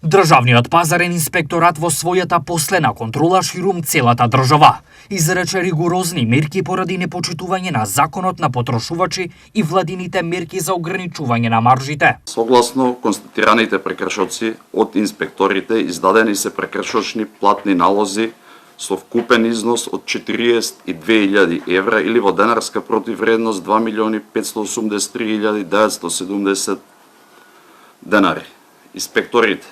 Државниот пазарен инспекторат во својата последна контрола ширум целата држава изрече ригорозни мерки поради непочитување на законот на потрошувачи и владините мерки за ограничување на маржите. Согласно констатираните прекршоци од инспекторите, издадени се прекршочни платни налози со вкупен износ од 42.000 евра или во денарска противвредност 2.583.970 денари. Инспекторите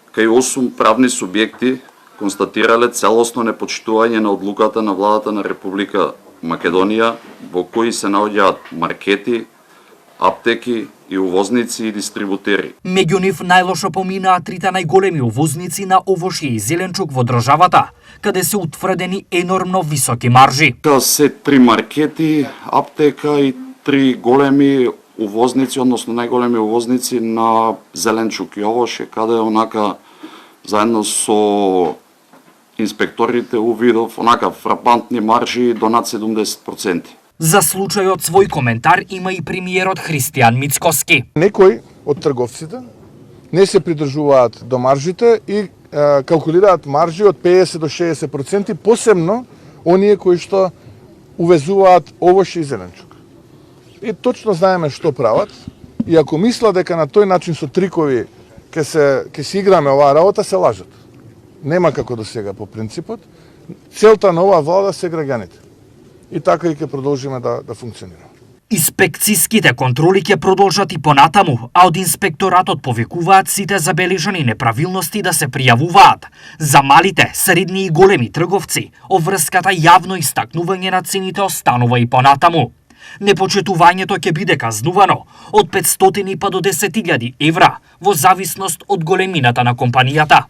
кај 8 правни субјекти констатирале целосно непочитување на одлуката на владата на Република Македонија, во кои се наоѓаат маркети, аптеки и увозници и дистрибутери. Меѓу нив најлошо поминаа трите најголеми увозници на овошје и зеленчук во државата, каде се утврдени енормно високи маржи. Тоа се 3 маркети, аптека и 3 големи увозници, односно најголеми увозници на зеленчук и овоше, каде онака заедно со инспекторите увидов онака фрапантни маржи до над 70%. За случајот свој коментар има и премиерот Христијан Мицкоски. Некои од трговците не се придржуваат до маржите и калкулираат маржи од 50 до 60%, посебно оние кои што увезуваат овоше и зеленчук. И точно знаеме што прават, и ако мислат дека на тој начин со трикови ќе се играме оваа работа, се лажат. Нема како до сега по принципот. Целта на оваа влада се граѓаните. И така и ќе продолжиме да функционираме. Инспекцијските контроли ќе продолжат и понатаму, а од инспекторатот повикуваат сите забележани неправилности да се пријавуваат. За малите, средни и големи трговци, обврската јавно истакнување на цените останува и понатаму. Непочитувањето ќе биде казнувано од 500 па до 10.000 евра во зависност од големината на компанијата.